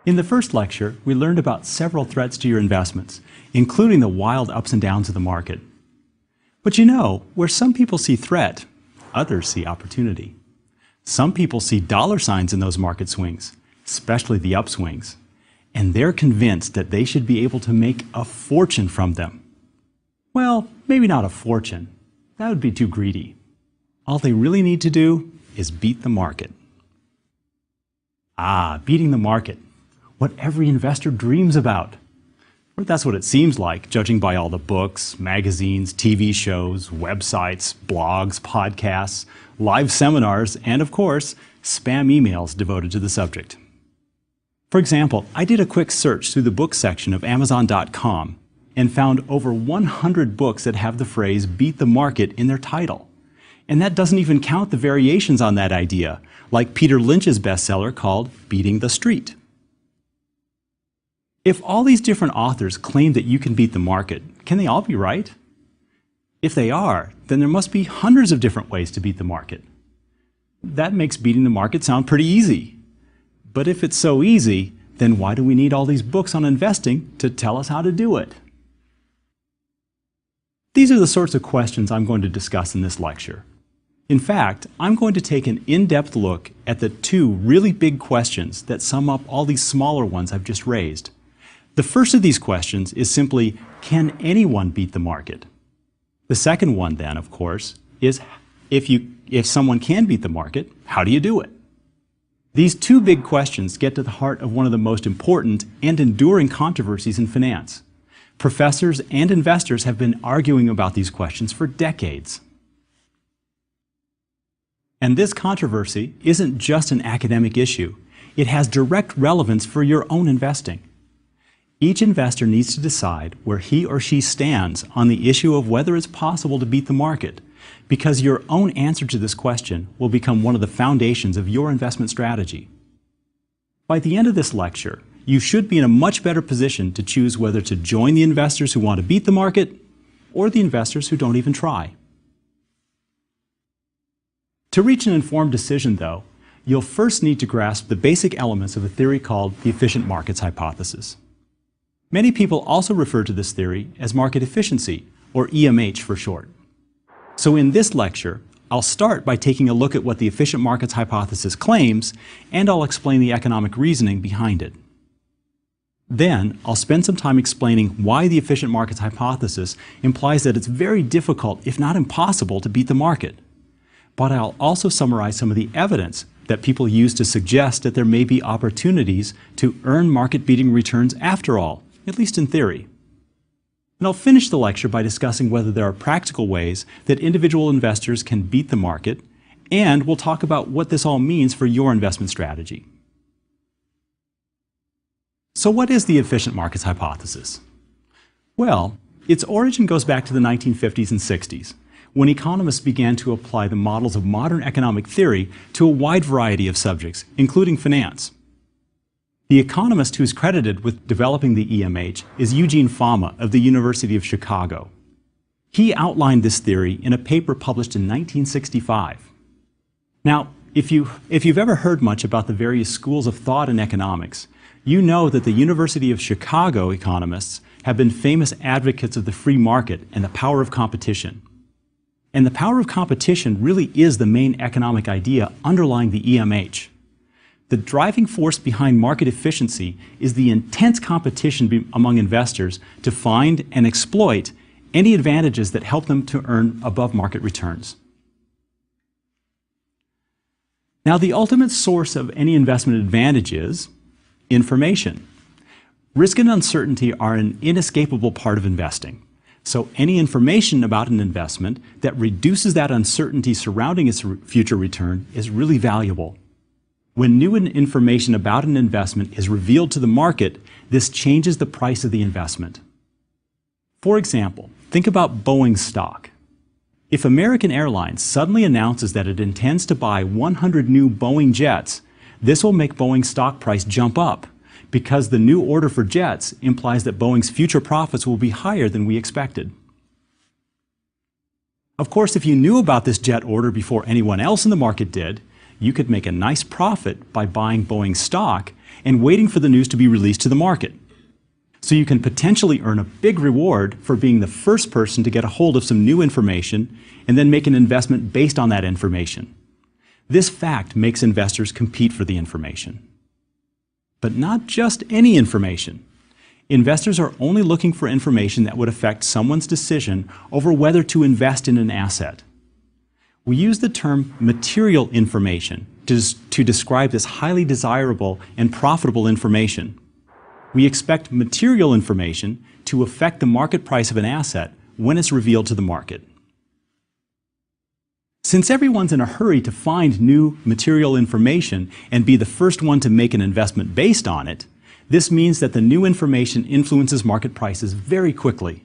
In the first lecture, we learned about several threats to your investments, including the wild ups and downs of the market. But you know, where some people see threat, others see opportunity. Some people see dollar signs in those market swings, especially the upswings, and they're convinced that they should be able to make a fortune from them. Well, maybe not a fortune. That would be too greedy. All they really need to do is beat the market. Beating the market. What every investor dreams about. Or that's what it seems like, judging by all the books, magazines, TV shows, websites, blogs, podcasts, live seminars, and of course, spam emails devoted to the subject. For example, I did a quick search through the book section of Amazon.com and found over 100 books that have the phrase "beat the market" in their title. And that doesn't even count the variations on that idea, like Peter Lynch's bestseller called "Beating the Street." If all these different authors claim that you can beat the market, can they all be right? If they are, then there must be hundreds of different ways to beat the market. That makes beating the market sound pretty easy. But if it's so easy, then why do we need all these books on investing to tell us how to do it? These are the sorts of questions I'm going to discuss in this lecture. In fact, I'm going to take an in-depth look at the two really big questions that sum up all these smaller ones I've just raised. The first of these questions is simply, can anyone beat the market? The second one then, of course, is if someone can beat the market, how do you do it? These two big questions get to the heart of one of the most important and enduring controversies in finance. Professors and investors have been arguing about these questions for decades. And this controversy isn't just an academic issue. It has direct relevance for your own investing. Each investor needs to decide where he or she stands on the issue of whether it's possible to beat the market, because your own answer to this question will become one of the foundations of your investment strategy. By the end of this lecture, you should be in a much better position to choose whether to join the investors who want to beat the market or the investors who don't even try. To reach an informed decision, though, you'll first need to grasp the basic elements of a theory called the efficient markets hypothesis. Many people also refer to this theory as market efficiency, or EMH for short. So in this lecture, I'll start by taking a look at what the efficient markets hypothesis claims, and I'll explain the economic reasoning behind it. Then, I'll spend some time explaining why the efficient markets hypothesis implies that it's very difficult, if not impossible, to beat the market. But I'll also summarize some of the evidence that people use to suggest that there may be opportunities to earn market-beating returns after all, at least in theory. And I'll finish the lecture by discussing whether there are practical ways that individual investors can beat the market, and we'll talk about what this all means for your investment strategy. So what is the efficient markets hypothesis? Well, its origin goes back to the 1950s and 60s, when economists began to apply the models of modern economic theory to a wide variety of subjects, including finance. The economist who's credited with developing the EMH is Eugene Fama of the University of Chicago. He outlined this theory in a paper published in 1965. Now, if you've ever heard much about the various schools of thought in economics, you know that the University of Chicago economists have been famous advocates of the free market and the power of competition. And the power of competition really is the main economic idea underlying the EMH. The driving force behind market efficiency is the intense competition among investors to find and exploit any advantages that help them to earn above market returns. Now, the ultimate source of any investment advantage is information. Risk and uncertainty are an inescapable part of investing. So any information about an investment that reduces that uncertainty surrounding its future return is really valuable. When new information about an investment is revealed to the market, this changes the price of the investment. For example, think about Boeing stock. If American Airlines suddenly announces that it intends to buy 100 new Boeing jets, this will make Boeing's stock price jump up, because the new order for jets implies that Boeing's future profits will be higher than we expected. Of course, if you knew about this jet order before anyone else in the market did, you could make a nice profit by buying Boeing stock and waiting for the news to be released to the market. So you can potentially earn a big reward for being the first person to get a hold of some new information and then make an investment based on that information. This fact makes investors compete for the information. But not just any information. Investors are only looking for information that would affect someone's decision over whether to invest in an asset. We use the term material information to describe this highly desirable and profitable information. We expect material information to affect the market price of an asset when it's revealed to the market. Since everyone's in a hurry to find new material information and be the first one to make an investment based on it, this means that the new information influences market prices very quickly.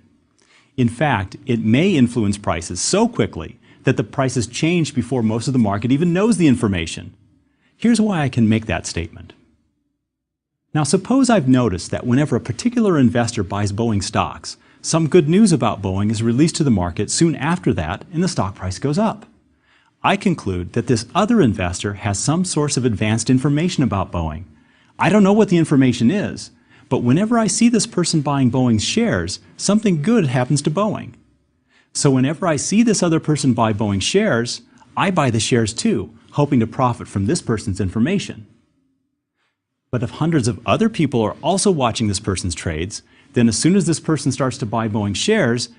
In fact, it may influence prices so quickly that the prices change before most of the market even knows the information. Here's why I can make that statement. Now, suppose I've noticed that whenever a particular investor buys Boeing stocks, some good news about Boeing is released to the market soon after that, and the stock price goes up. I conclude that this other investor has some source of advanced information about Boeing. I don't know what the information is, but whenever I see this person buying Boeing's shares, something good happens to Boeing. So whenever I see this other person buy Boeing shares, I buy the shares too, hoping to profit from this person's information. But if hundreds of other people are also watching this person's trades, then as soon as this person starts to buy Boeing shares,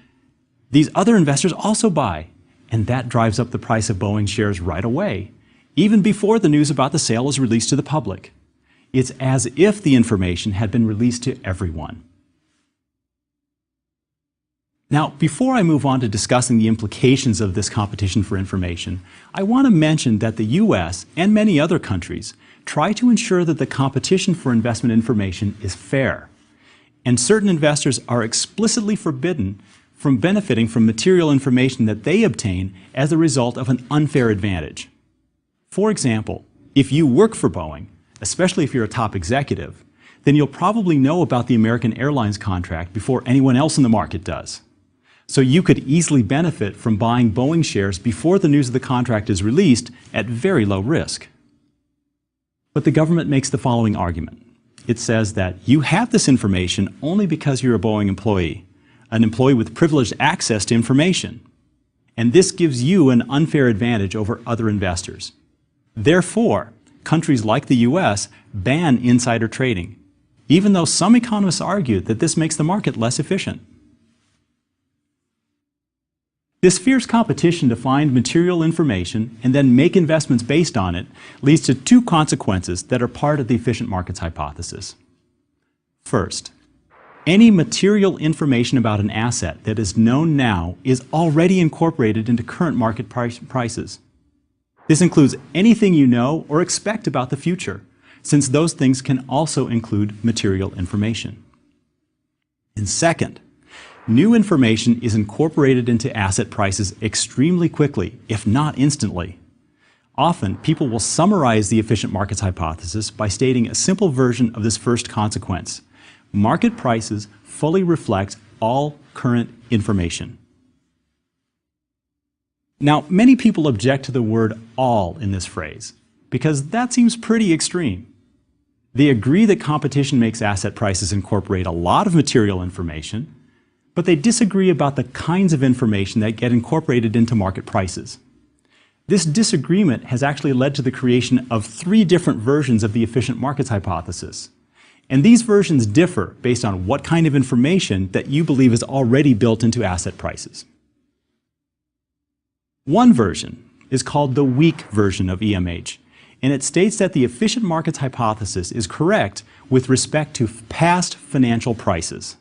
these other investors also buy, and that drives up the price of Boeing shares right away, even before the news about the sale is released to the public. It's as if the information had been released to everyone. Now, before I move on to discussing the implications of this competition for information, I want to mention that the US and many other countries try to ensure that the competition for investment information is fair, and certain investors are explicitly forbidden from benefiting from material information that they obtain as a result of an unfair advantage. For example, if you work for Boeing, especially if you're a top executive, then you'll probably know about the American Airlines contract before anyone else in the market does. So you could easily benefit from buying Boeing shares before the news of the contract is released at very low risk. But the government makes the following argument. It says that you have this information only because you're a Boeing employee, an employee with privileged access to information. And this gives you an unfair advantage over other investors. Therefore, countries like the US ban insider trading, even though some economists argue that this makes the market less efficient. This fierce competition to find material information and then make investments based on it leads to two consequences that are part of the efficient markets hypothesis. First, any material information about an asset that is known now is already incorporated into current market prices. This includes anything you know or expect about the future, since those things can also include material information. And second, new information is incorporated into asset prices extremely quickly, if not instantly. Often, people will summarize the efficient markets hypothesis by stating a simple version of this first consequence. Market prices fully reflect all current information. Now, many people object to the word all in this phrase, because that seems pretty extreme. They agree that competition makes asset prices incorporate a lot of material information, but they disagree about the kinds of information that get incorporated into market prices. This disagreement has actually led to the creation of three different versions of the efficient markets hypothesis. And these versions differ based on what kind of information that you believe is already built into asset prices. One version is called the weak version of EMH, and it states that the efficient markets hypothesis is correct with respect to past financial prices.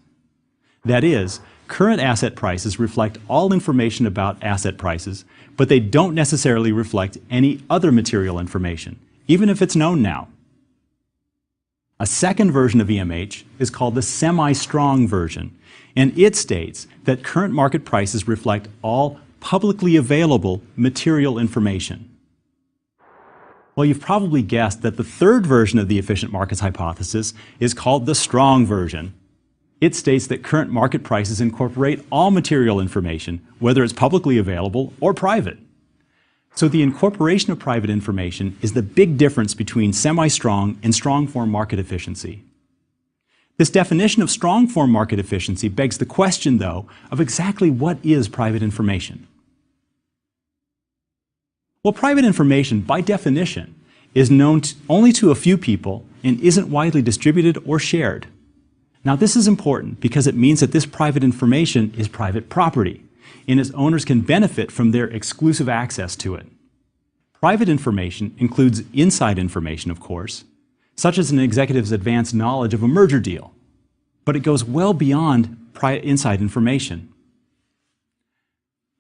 That is, current asset prices reflect all information about asset prices, but they don't necessarily reflect any other material information, even if it's known now. A second version of EMH is called the semi-strong version, and it states that current market prices reflect all publicly available material information. Well, you've probably guessed that the third version of the efficient markets hypothesis is called the strong version. It states that current market prices incorporate all material information, whether it's publicly available or private. So the incorporation of private information is the big difference between semi-strong and strong-form market efficiency. This definition of strong-form market efficiency begs the question, though, of exactly what is private information. Well, private information, by definition, is known only to a few people and isn't widely distributed or shared. Now, this is important because it means that this private information is private property, and its owners can benefit from their exclusive access to it. Private information includes inside information, of course, such as an executive's advanced knowledge of a merger deal, but it goes well beyond inside information.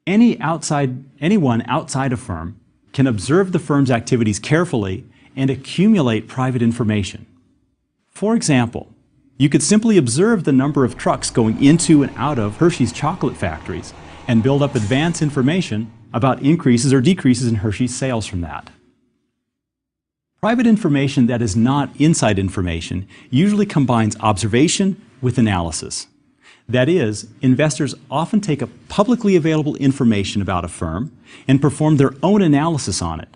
Anyone outside a firm can observe the firm's activities carefully and accumulate private information. For example, you could simply observe the number of trucks going into and out of Hershey's chocolate factories and build up advanced information about increases or decreases in Hershey's sales from that. Private information that is not inside information usually combines observation with analysis. That is, investors often take up publicly available information about a firm and perform their own analysis on it.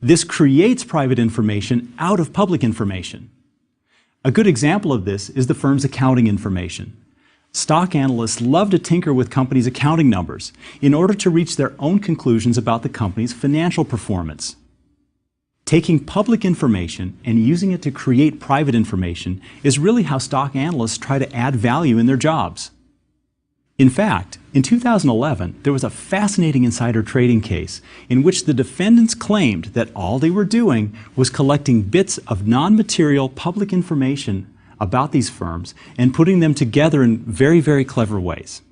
This creates private information out of public information. A good example of this is the firm's accounting information. Stock analysts love to tinker with companies' accounting numbers in order to reach their own conclusions about the company's financial performance. Taking public information and using it to create private information is really how stock analysts try to add value in their jobs. In fact, in 2011, there was a fascinating insider trading case in which the defendants claimed that all they were doing was collecting bits of non-material public information about these firms and putting them together in very, very clever ways.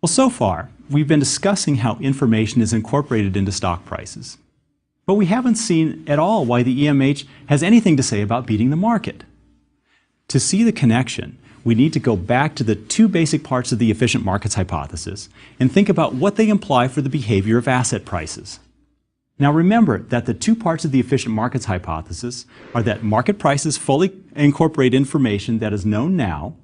Well, so far, we've been discussing how information is incorporated into stock prices. But we haven't seen at all why the EMH has anything to say about beating the market. To see the connection, we need to go back to the two basic parts of the efficient markets hypothesis and think about what they imply for the behavior of asset prices. Now remember that the two parts of the efficient markets hypothesis are that market prices fully incorporate information that is known now,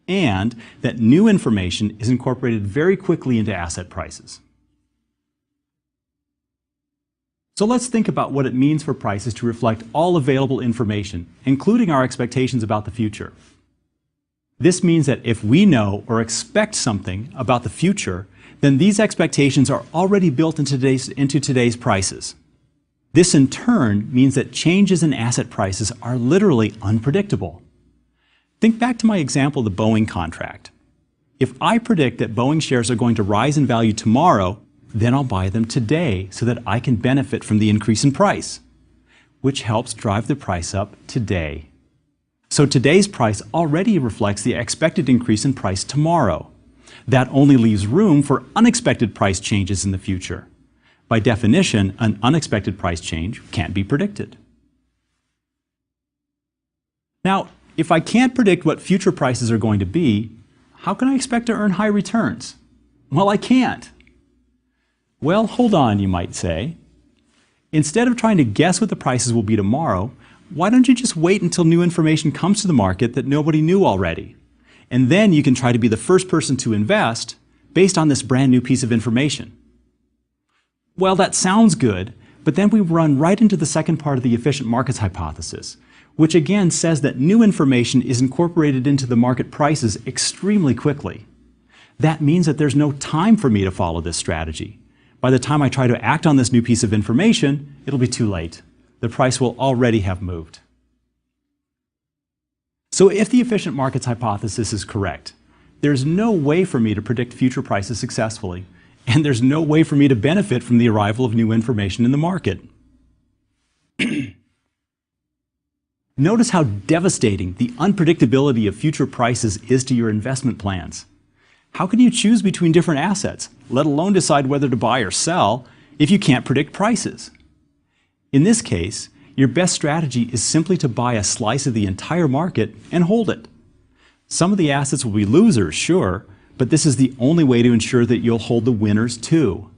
and that new information is incorporated very quickly into asset prices. So let's think about what it means for prices to reflect all available information, including our expectations about the future. This means that if we know or expect something about the future, then these expectations are already built into today's prices. This in turn means that changes in asset prices are literally unpredictable. Think back to my example of the Boeing contract. If I predict that Boeing shares are going to rise in value tomorrow, then I'll buy them today so that I can benefit from the increase in price, which helps drive the price up today. So today's price already reflects the expected increase in price tomorrow. That only leaves room for unexpected price changes in the future. By definition, an unexpected price change can't be predicted. Now, if I can't predict what future prices are going to be, how can I expect to earn high returns? Well, I can't. Well, hold on, you might say. Instead of trying to guess what the prices will be tomorrow, why don't you just wait until new information comes to the market that nobody knew already? And then you can try to be the first person to invest based on this brand new piece of information. Well, that sounds good, but then we run right into the second part of the efficient markets hypothesis, which again says that new information is incorporated into the market prices extremely quickly. That means that there's no time for me to follow this strategy. By the time I try to act on this new piece of information, it'll be too late. The price will already have moved. So if the efficient markets hypothesis is correct, there's no way for me to predict future prices successfully, and there's no way for me to benefit from the arrival of new information in the market. Notice how devastating the unpredictability of future prices is to your investment plans. How can you choose between different assets, let alone decide whether to buy or sell, if you can't predict prices? In this case, your best strategy is simply to buy a slice of the entire market and hold it. Some of the assets will be losers, sure, but this is the only way to ensure that you'll hold the winners too.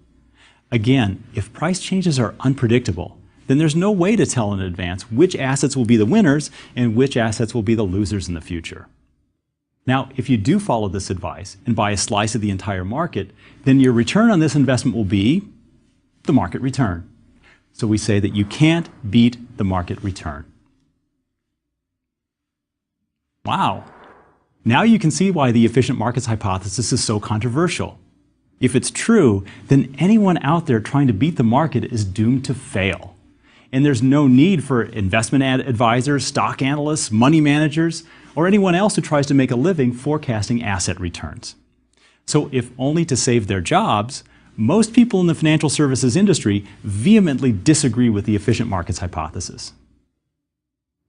Again, if price changes are unpredictable, then there's no way to tell in advance which assets will be the winners and which assets will be the losers in the future. Now, if you do follow this advice and buy a slice of the entire market, then your return on this investment will be the market return. So we say that you can't beat the market return. Wow. Now you can see why the efficient markets hypothesis is so controversial. If it's true, then anyone out there trying to beat the market is doomed to fail. And there's no need for investment advisors, stock analysts, money managers, or anyone else who tries to make a living forecasting asset returns. So if only to save their jobs, most people in the financial services industry vehemently disagree with the efficient markets hypothesis.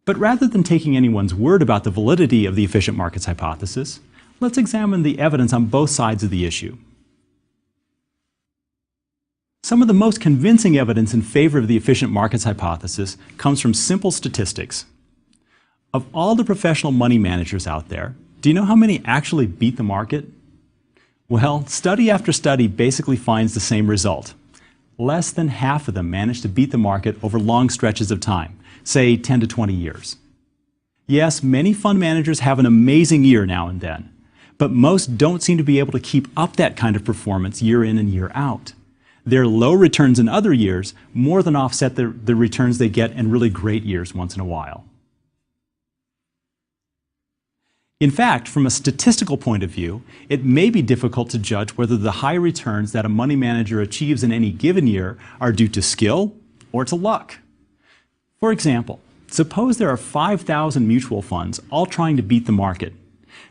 But rather than taking anyone's word about the validity of the efficient markets hypothesis, let's examine the evidence on both sides of the issue. Some of the most convincing evidence in favor of the efficient markets hypothesis comes from simple statistics. Of all the professional money managers out there, do you know how many actually beat the market? Well, study after study basically finds the same result. Less than half of them manage to beat the market over long stretches of time, say 10 to 20 years. Yes, many fund managers have an amazing year now and then, but most don't seem to be able to keep up that kind of performance year in and year out. Their low returns in other years more than offset the returns they get in really great years once in a while. In fact, from a statistical point of view, it may be difficult to judge whether the high returns that a money manager achieves in any given year are due to skill or to luck. For example, suppose there are 5,000 mutual funds all trying to beat the market.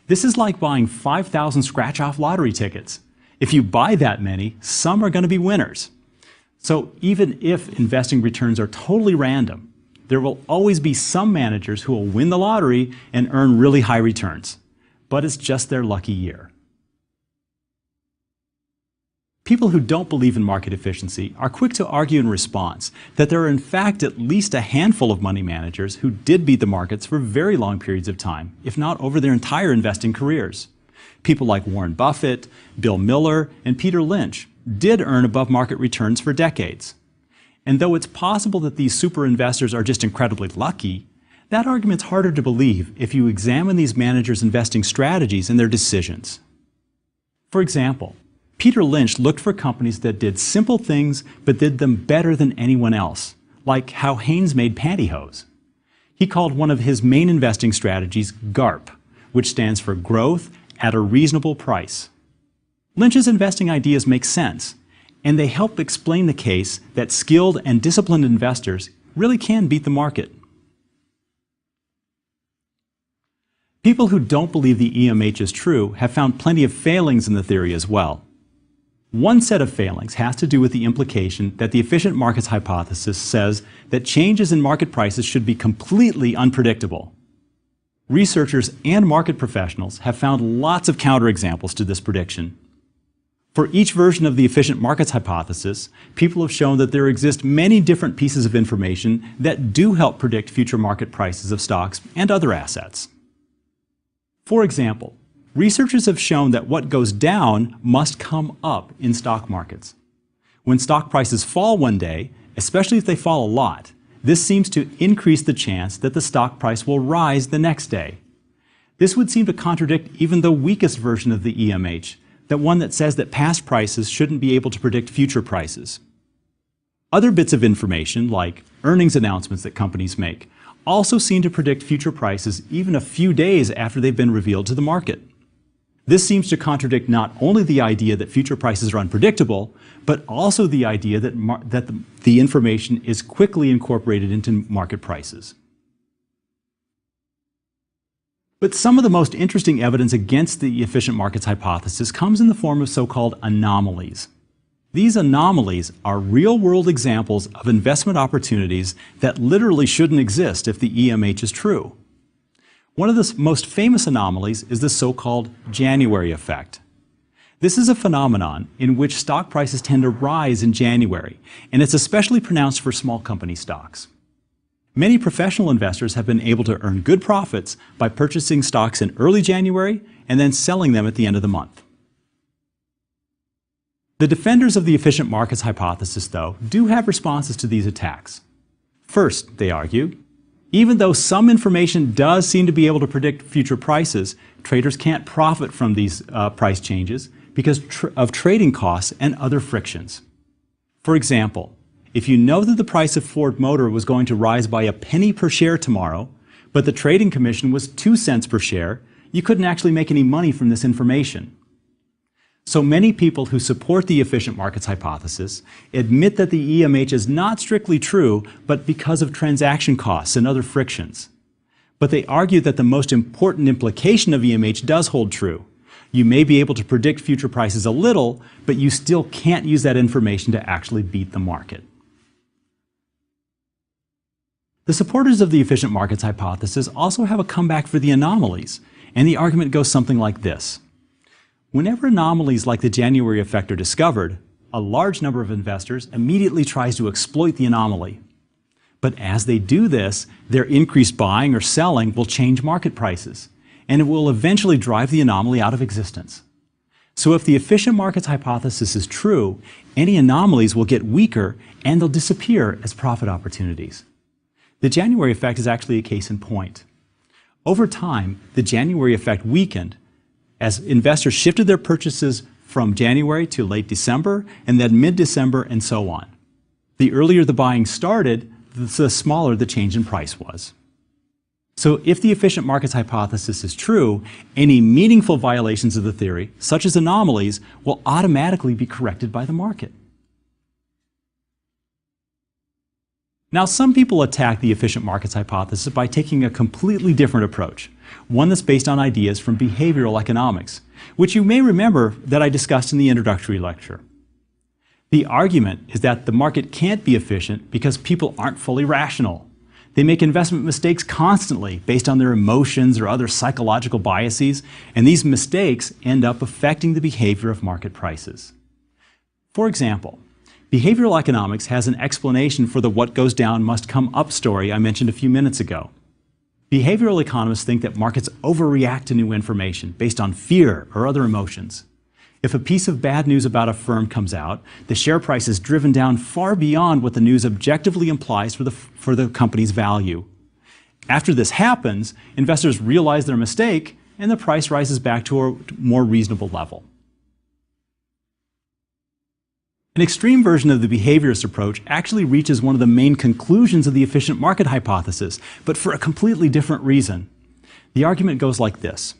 This is like buying 5,000 scratch-off lottery tickets. If you buy that many, some are going to be winners. So even if investing returns are totally random, there will always be some managers who will win the lottery and earn really high returns. But it's just their lucky year. People who don't believe in market efficiency are quick to argue in response that there are in fact at least a handful of money managers who did beat the markets for very long periods of time, if not over their entire investing careers. People like Warren Buffett, Bill Miller, and Peter Lynch did earn above market returns for decades. And though it's possible that these super investors are just incredibly lucky, that argument's harder to believe if you examine these managers' investing strategies and their decisions. For example, Peter Lynch looked for companies that did simple things but did them better than anyone else, like how Hanes made pantyhose. He called one of his main investing strategies GARP, which stands for Growth at a Reasonable Price. Lynch's investing ideas make sense, and they help explain the case that skilled and disciplined investors really can beat the market. People who don't believe the EMH is true have found plenty of failings in the theory as well. One set of failings has to do with the implication that the efficient markets hypothesis says that changes in market prices should be completely unpredictable. Researchers and market professionals have found lots of counterexamples to this prediction. For each version of the efficient markets hypothesis, people have shown that there exist many different pieces of information that do help predict future market prices of stocks and other assets. For example, researchers have shown that what goes down must come up in stock markets. When stock prices fall one day, especially if they fall a lot, this seems to increase the chance that the stock price will rise the next day. This would seem to contradict even the weakest version of the EMH, that one that says that past prices shouldn't be able to predict future prices. Other bits of information, like earnings announcements that companies make, also seem to predict future prices even a few days after they've been revealed to the market. This seems to contradict not only the idea that future prices are unpredictable, but also the idea that the information is quickly incorporated into market prices. But some of the most interesting evidence against the efficient markets hypothesis comes in the form of so-called anomalies. These anomalies are real-world examples of investment opportunities that literally shouldn't exist if the EMH is true. One of the most famous anomalies is the so-called January effect. This is a phenomenon in which stock prices tend to rise in January, and it's especially pronounced for small company stocks. Many professional investors have been able to earn good profits by purchasing stocks in early January and then selling them at the end of the month. The defenders of the efficient markets hypothesis, though, do have responses to these attacks. First, they argue, Even though some information does seem to be able to predict future prices, traders can't profit from these price changes because of trading costs and other frictions. For example, if you know that the price of Ford Motor was going to rise by a penny per share tomorrow, but the trading commission was 2 cents per share, you couldn't actually make any money from this information. So many people who support the efficient markets hypothesis admit that the EMH is not strictly true, but because of transaction costs and other frictions. But they argue that the most important implication of EMH does hold true. You may be able to predict future prices a little, but you still can't use that information to actually beat the market. The supporters of the efficient markets hypothesis also have a comeback for the anomalies, and the argument goes something like this. Whenever anomalies like the January effect are discovered, a large number of investors immediately tries to exploit the anomaly. But as they do this, their increased buying or selling will change market prices, and it will eventually drive the anomaly out of existence. So if the efficient markets hypothesis is true, any anomalies will get weaker and they'll disappear as profit opportunities. The January effect is actually a case in point. Over time, the January effect weakened as investors shifted their purchases from January to late December and then mid-December and so on. The earlier the buying started, the smaller the change in price was. So if the efficient markets hypothesis is true, any meaningful violations of the theory, such as anomalies, will automatically be corrected by the market. Now, some people attack the efficient markets hypothesis by taking a completely different approach, one that's based on ideas from behavioral economics, which you may remember that I discussed in the introductory lecture. The argument is that the market can't be efficient because people aren't fully rational. They make investment mistakes constantly based on their emotions or other psychological biases, and these mistakes end up affecting the behavior of market prices. For example, behavioral economics has an explanation for the what goes down must come up story I mentioned a few minutes ago. Behavioral economists think that markets overreact to new information based on fear or other emotions. If a piece of bad news about a firm comes out, the share price is driven down far beyond what the news objectively implies for the company's value. After this happens, investors realize their mistake and the price rises back to a more reasonable level. An extreme version of the behaviorist approach actually reaches one of the main conclusions of the efficient market hypothesis, but for a completely different reason. The argument goes like this.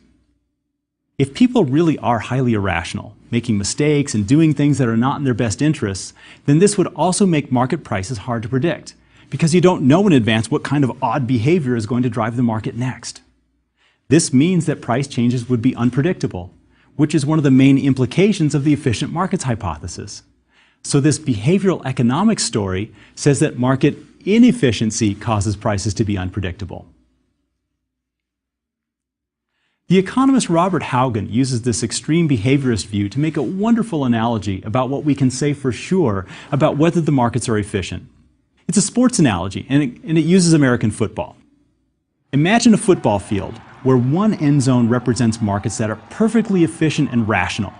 If people really are highly irrational, making mistakes and doing things that are not in their best interests, then this would also make market prices hard to predict, because you don't know in advance what kind of odd behavior is going to drive the market next. This means that price changes would be unpredictable, which is one of the main implications of the efficient markets hypothesis. So this behavioral economics story says that market inefficiency causes prices to be unpredictable. The economist Robert Haugen uses this extreme behaviorist view to make a wonderful analogy about what we can say for sure about whether the markets are efficient. It's a sports analogy, and it uses American football. Imagine a football field where one end zone represents markets that are perfectly efficient and rational,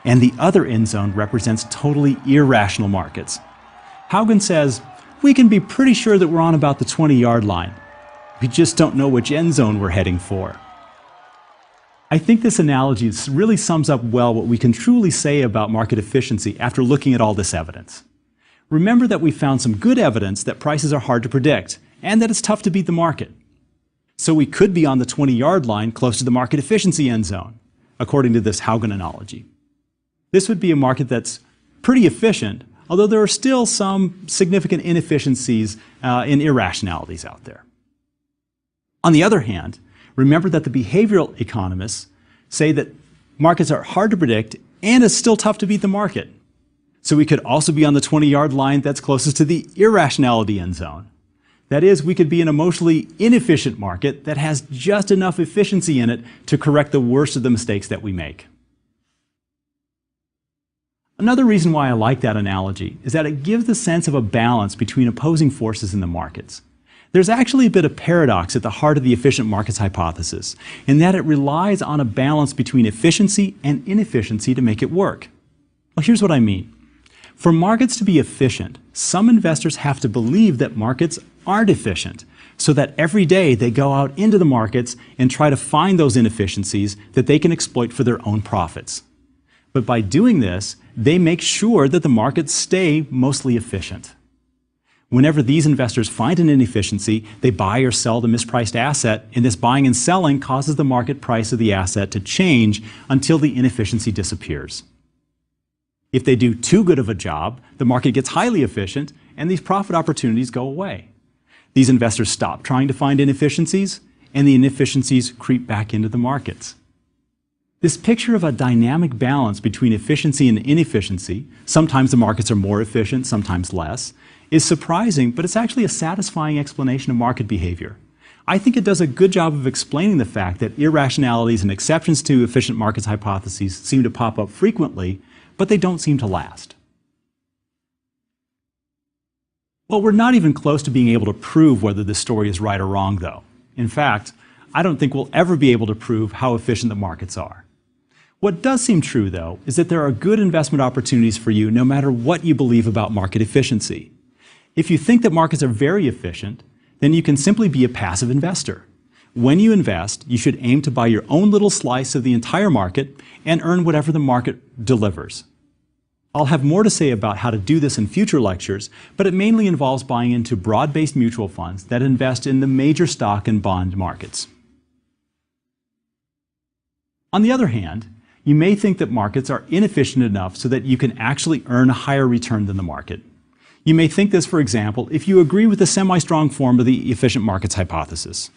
and the other end zone represents totally irrational markets. Haugen says, we can be pretty sure that we're on about the 20-yard line. We just don't know which end zone we're heading for. I think this analogy really sums up well what we can truly say about market efficiency after looking at all this evidence. Remember that we found some good evidence that prices are hard to predict and that it's tough to beat the market. So we could be on the 20-yard line close to the market efficiency end zone, according to this Haugen analogy. This would be a market that's pretty efficient, although there are still some significant inefficiencies and irrationalities out there. On the other hand, remember that the behavioral economists say that markets are hard to predict and it's still tough to beat the market. So we could also be on the 20-yard line that's closest to the irrationality end zone. That is, we could be an emotionally inefficient market that has just enough efficiency in it to correct the worst of the mistakes that we make. Another reason why I like that analogy is that it gives the sense of a balance between opposing forces in the markets. There's actually a bit of paradox at the heart of the efficient markets hypothesis, in that it relies on a balance between efficiency and inefficiency to make it work. Well, here's what I mean. For markets to be efficient, some investors have to believe that markets aren't efficient, so that every day they go out into the markets and try to find those inefficiencies that they can exploit for their own profits. But by doing this, they make sure that the markets stay mostly efficient. Whenever these investors find an inefficiency, they buy or sell the mispriced asset, and this buying and selling causes the market price of the asset to change until the inefficiency disappears. If they do too good of a job, the market gets highly efficient, and these profit opportunities go away. These investors stop trying to find inefficiencies, and the inefficiencies creep back into the markets. This picture of a dynamic balance between efficiency and inefficiency, sometimes the markets are more efficient, sometimes less, is surprising, but it's actually a satisfying explanation of market behavior. I think it does a good job of explaining the fact that irrationalities and exceptions to efficient markets hypotheses seem to pop up frequently, but they don't seem to last. Well, we're not even close to being able to prove whether this story is right or wrong, though. In fact, I don't think we'll ever be able to prove how efficient the markets are. What does seem true, though, is that there are good investment opportunities for you no matter what you believe about market efficiency. If you think that markets are very efficient, then you can simply be a passive investor. When you invest, you should aim to buy your own little slice of the entire market and earn whatever the market delivers. I'll have more to say about how to do this in future lectures, but it mainly involves buying into broad-based mutual funds that invest in the major stock and bond markets. On the other hand, you may think that markets are inefficient enough so that you can actually earn a higher return than the market. You may think this, for example, if you agree with the semi-strong form of the efficient markets hypothesis.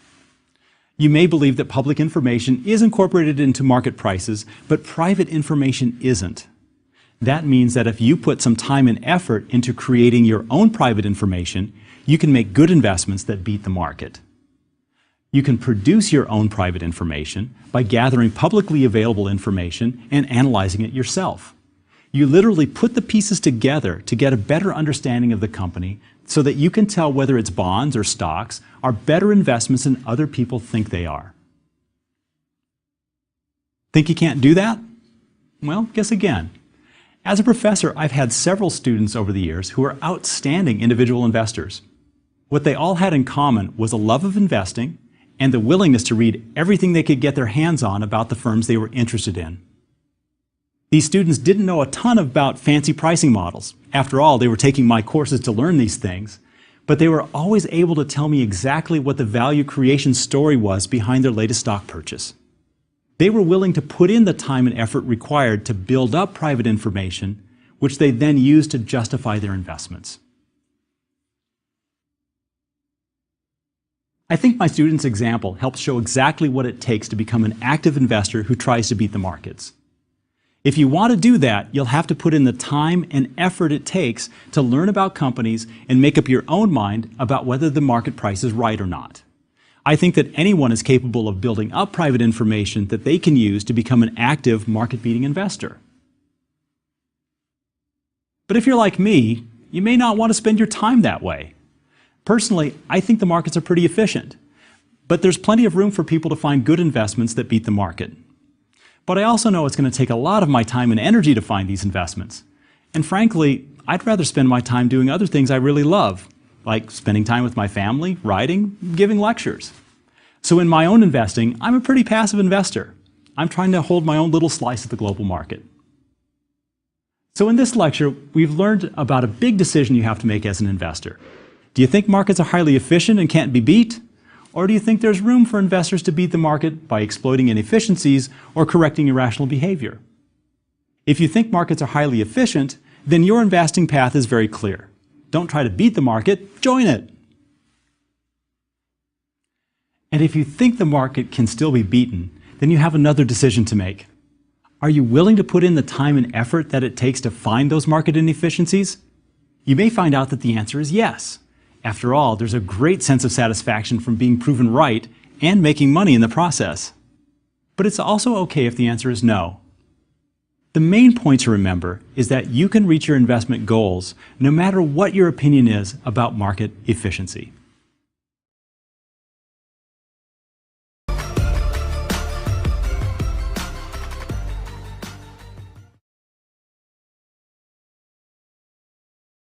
You may believe that public information is incorporated into market prices, but private information isn't. That means that if you put some time and effort into creating your own private information, you can make good investments that beat the market. You can produce your own private information by gathering publicly available information and analyzing it yourself. You literally put the pieces together to get a better understanding of the company so that you can tell whether its bonds or stocks are better investments than other people think they are. Think you can't do that? Well, guess again. As a professor, I've had several students over the years who are outstanding individual investors. What they all had in common was a love of investing and the willingness to read everything they could get their hands on about the firms they were interested in. These students didn't know a ton about fancy pricing models. After all, they were taking my courses to learn these things, but they were always able to tell me exactly what the value creation story was behind their latest stock purchase. They were willing to put in the time and effort required to build up private information, which they then used to justify their investments. I think my student's example helps show exactly what it takes to become an active investor who tries to beat the markets. If you want to do that, you'll have to put in the time and effort it takes to learn about companies and make up your own mind about whether the market price is right or not. I think that anyone is capable of building up private information that they can use to become an active market-beating investor. But if you're like me, you may not want to spend your time that way. Personally, I think the markets are pretty efficient, but there's plenty of room for people to find good investments that beat the market. But I also know it's going to take a lot of my time and energy to find these investments. And frankly, I'd rather spend my time doing other things I really love, like spending time with my family, writing, giving lectures. So in my own investing, I'm a pretty passive investor. I'm trying to hold my own little slice of the global market. So in this lecture, we've learned about a big decision you have to make as an investor. Do you think markets are highly efficient and can't be beat? Or do you think there's room for investors to beat the market by exploiting inefficiencies or correcting irrational behavior? If you think markets are highly efficient, then your investing path is very clear. Don't try to beat the market, join it. And if you think the market can still be beaten, then you have another decision to make. Are you willing to put in the time and effort that it takes to find those market inefficiencies? You may find out that the answer is yes. After all, there's a great sense of satisfaction from being proven right and making money in the process. But it's also okay if the answer is no. The main point to remember is that you can reach your investment goals no matter what your opinion is about market efficiency.